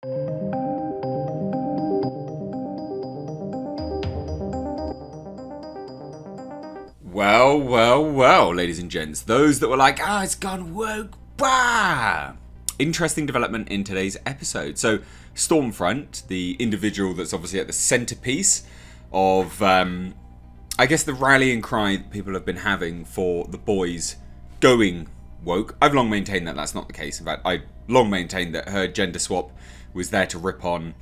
Well, ladies and gents. Those that were like, it's gone woke, bah! Interesting development in today's episode. So, Stormfront, the individual that's obviously at the centerpiece of, I guess, the rallying cry that people have been having for the boys going woke. I've long maintained that that's not the case. In fact, I long maintained that her gender swap was there to rip on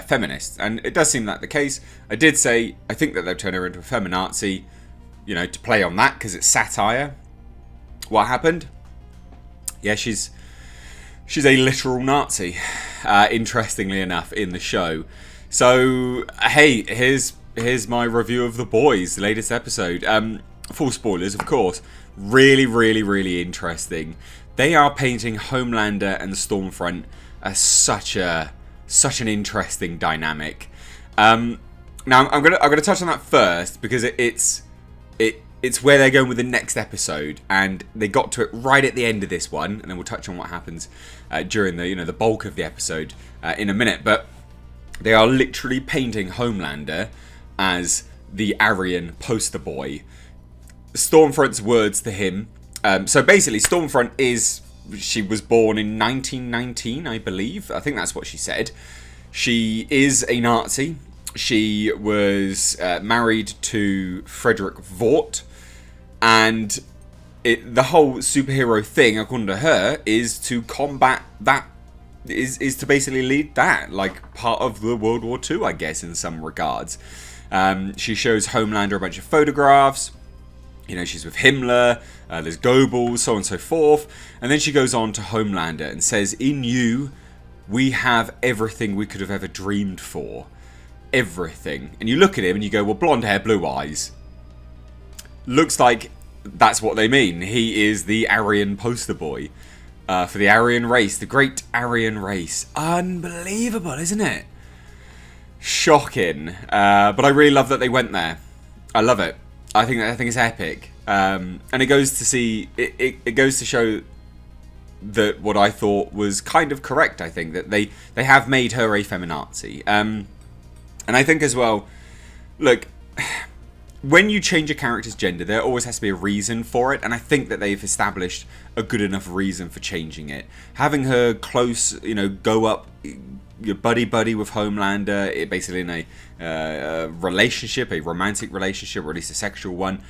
feminists. And it does seem that the case. I did say, I think that they've turned her into a feminazi, to play on that because it's satire. What happened? Yeah, she's a literal Nazi, interestingly enough, in the show. So, hey, here's my review of The Boys, the latest episode. Full spoilers, of course. Really, really, really interesting. They are painting Homelander and Stormfront as such an interesting dynamic. Now, I'm gonna touch on that first because it's where they're going with the next episode, and they got to it right at the end of this one, and then we'll touch on what happens during the bulk of the episode in a minute. But they are literally painting Homelander as the Aryan poster boy. Stormfront's words to him. So basically, Stormfront she was born in 1919, I believe. I think that's what she said. She is a Nazi. She was married to Frederick Vought. And the whole superhero thing, according to her, is to combat that, is to basically lead that, like part of the World War II, I guess, in some regards. She shows Homelander a bunch of photographs. She's with Himmler, there's Goebbels, so on and so forth. And then she goes on to Homelander and says, in you, we have everything we could have ever dreamed for. Everything. And you look at him and you go, well, blonde hair, blue eyes. Looks like that's what they mean. He is the Aryan poster boy for the Aryan race, the great Aryan race. Unbelievable, isn't it? Shocking. But I really love that they went there. I love it. I think it's epic. And it goes to see it goes to show that what I thought was kind of correct. I think that they have made her a feminazi. And I think as well, look, when you change a character's gender, there always has to be a reason for it, and I think that they've established a good enough reason for changing it. Having her close, go up, your buddy with Homelander, basically in a relationship, a romantic relationship, or at least a sexual one,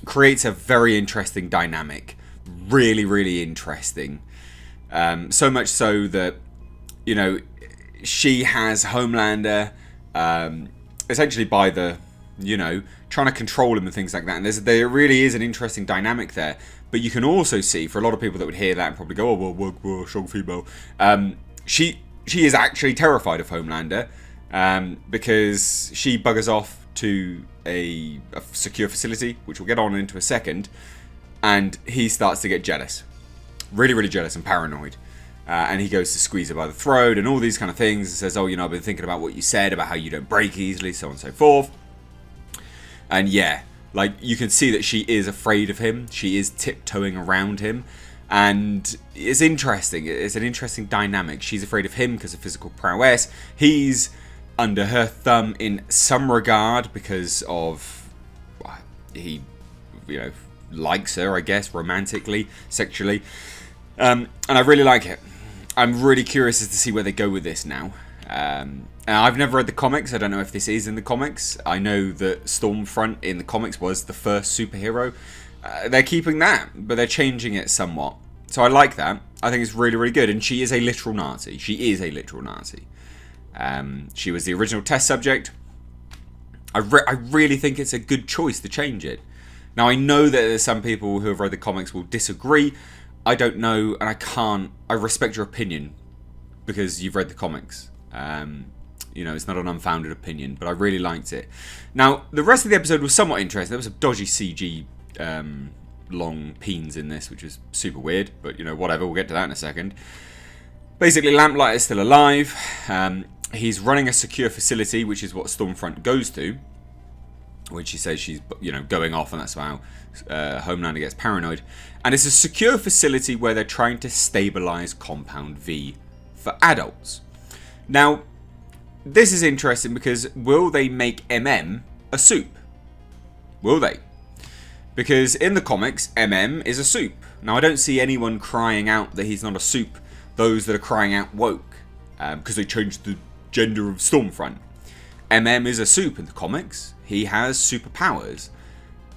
creates a very interesting dynamic. Really, really interesting. So much so that, she has Homelander essentially by the, trying to control him and things like that. And there really is an interesting dynamic there. But you can also see, for a lot of people that would hear that and probably go, oh, well, we're a strong female. She is actually terrified of Homelander because she buggers off to a secure facility, which we'll get on into a second. And he starts to get jealous. Really, really jealous and paranoid. And he goes to squeeze her by the throat and all these kind of things. And says, I've been thinking about what you said, about how you don't break easily, so on and so forth. And yeah, like you can see that she is afraid of him. She is tiptoeing around him. And it's interesting. It's an interesting dynamic. She's afraid of him because of physical prowess. He's under her thumb in some regard because of he, likes her, I guess, romantically, sexually. And I really like it. I'm really curious as to see where they go with this now. I've never read the comics. I don't know if this is in the comics. I know that Stormfront in the comics was the first superhero. They're keeping that, but they're changing it somewhat. So I like that. I think it's really, really good. And she is a literal Nazi. She is a literal Nazi. She was the original test subject. I really think it's a good choice to change it. Now, I know that there's some people who have read the comics will disagree. I don't know, and I can't. I respect your opinion because you've read the comics. It's not an unfounded opinion, but I really liked it. Now, the rest of the episode was somewhat interesting. There was a dodgy CG long peens in this, which was super weird, but whatever. We'll get to that in a second. Basically, Lamplighter is still alive. He's running a secure facility, which is what Stormfront goes to. When she says she's, going off, and that's how Homelander gets paranoid. And it's a secure facility where they're trying to stabilize Compound V for adults. Now, this is interesting because will they make a soup? Will they? Because in the comics, is a soup. Now, I don't see anyone crying out that he's not a soup. Those that are crying out woke, because they changed the gender of Stormfront. Is a soup in the comics. He has superpowers.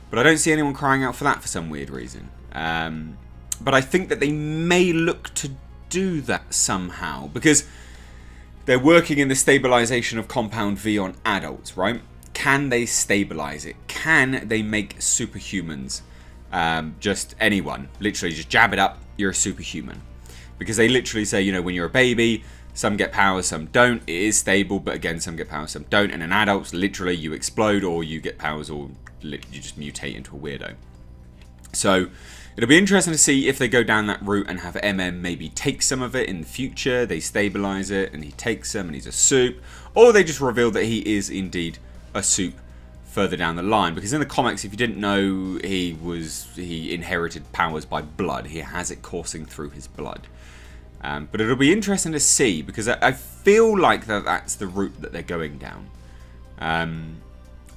But I don't see anyone crying out for that for some weird reason. But I think that they may look to do that somehow. Because they're working in the stabilization of Compound V on adults, right? Can they stabilize it? Can they make superhumans? Just anyone. Literally just jab it up, you're a superhuman. Because they literally say, when you're a baby, some get powers, some don't. It is stable, but again, some get powers, some don't. And in adults, literally, you explode or you get powers or you just mutate into a weirdo. So it'll be interesting to see if they go down that route and have maybe take some of it in the future. They stabilize it and he takes some and he's a soup. Or they just reveal that he is indeed a soup further down the line. Because in the comics, if you didn't know, he inherited powers by blood. He has it coursing through his blood. But it'll be interesting to see because I feel like that's the route that they're going down.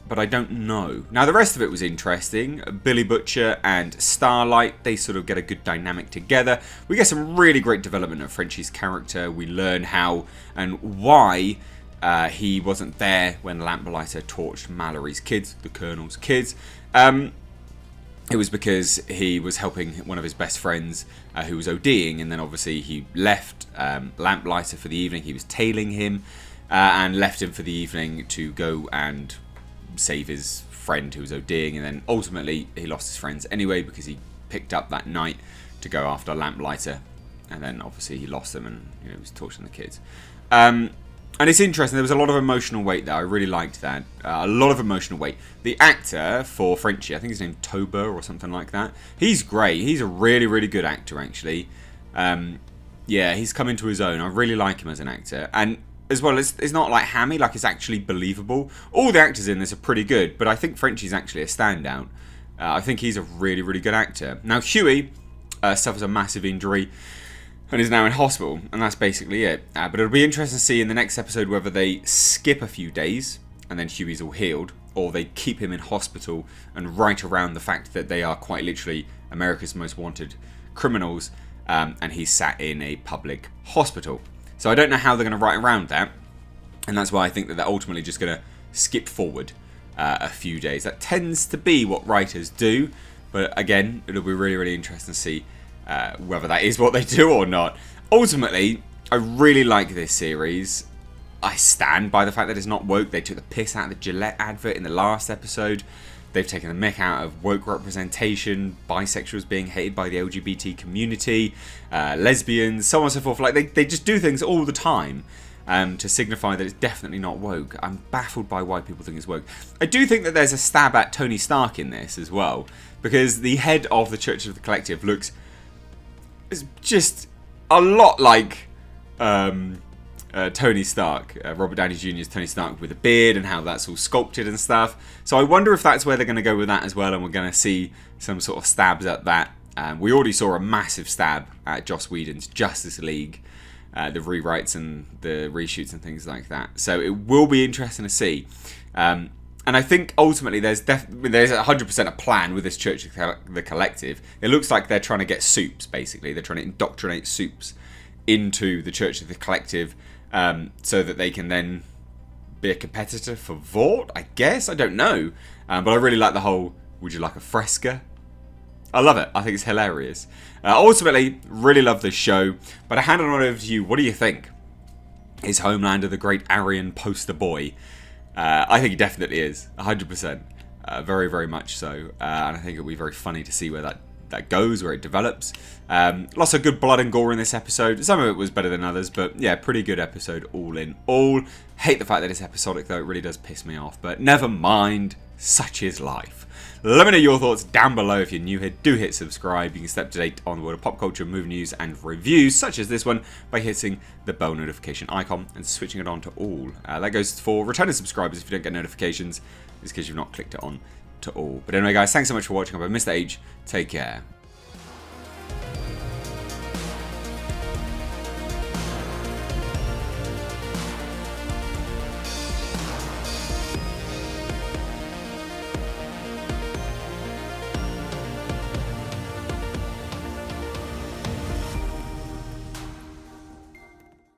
But I don't know. Now, the rest of it was interesting. Billy Butcher and Starlight, they sort of get a good dynamic together. We get some really great development of Frenchie's character. We learn how and why he wasn't there when Lamplighter torched Mallory's kids, the Colonel's kids. It was because he was helping one of his best friends who was ODing, and then obviously he left Lamplighter for the evening. He was tailing him and left him for the evening to go and save his friend who was ODing, and then ultimately he lost his friends anyway because he picked up that night to go after Lamplighter, and then obviously he lost them and he was torturing the kids. And it's interesting, there was a lot of emotional weight there. I really liked that. A lot of emotional weight. The actor for Frenchie, I think his name's Toba or something like that. He's great. He's a really, really good actor, actually. Yeah, he's come into his own. I really like him as an actor. And as well, it's not like hammy, like it's actually believable. All the actors in this are pretty good, but I think Frenchie's actually a standout. I think he's a really, really good actor. Now, Huey suffers a massive injury and is now in hospital, and that's basically it. But it'll be interesting to see in the next episode whether they skip a few days and then Huey's all healed, or they keep him in hospital and write around the fact that they are quite literally America's most wanted criminals, and he's sat in a public hospital. So I don't know how they're going to write around that, and that's why I think that they're ultimately just going to skip forward a few days. That tends to be what writers do, but again, it'll be really, really interesting to see whether that is what they do or not. Ultimately, I really like this series. I stand by the fact that it's not woke. They took the piss out of the Gillette advert in the last episode. They've taken the mick out of woke representation, bisexuals being hated by the LGBT community, lesbians, so on and so forth. Like they just do things all the time to signify that it's definitely not woke. I'm baffled by why people think it's woke. I do think that there's a stab at Tony Stark in this as well, because the head of the Church of the Collective looks just a lot like Tony Stark, Robert Downey Jr.'s Tony Stark with a beard and how that's all sculpted and stuff. So I wonder if that's where they're going to go with that as well, and we're going to see some sort of stabs at that. We already saw a massive stab at Joss Whedon's Justice League, the rewrites and the reshoots and things like that. So it will be interesting to see. And I think ultimately there's 100% a plan with this Church of the Collective. It looks like they're trying to get soups, basically. They're trying to indoctrinate soups into the Church of the Collective so that they can then be a competitor for Vought, I guess. I don't know. But I really like the whole, would you like a fresca? I love it. I think it's hilarious. Ultimately, really love this show. But I hand it on over to you. What do you think? Is Homelander the great Aryan poster boy? I think he definitely is, 100%. Very, very much so. And I think it'll be very funny to see where that goes, where it develops. Lots of good blood and gore in this episode. Some of it was better than others, but yeah, pretty good episode all in all. Hate the fact that it's episodic though, it really does piss me off, but never mind, such is life. Let me know your thoughts down below. If you're new here, do hit subscribe. You can stay up to date on the world of pop culture, movie news and reviews, such as this one, by hitting the bell notification icon and switching it on to all. That goes for returning subscribers. If you don't get notifications, it's because you've not clicked it on to all. But anyway guys, thanks so much for watching. I've been Mr. H. Take care.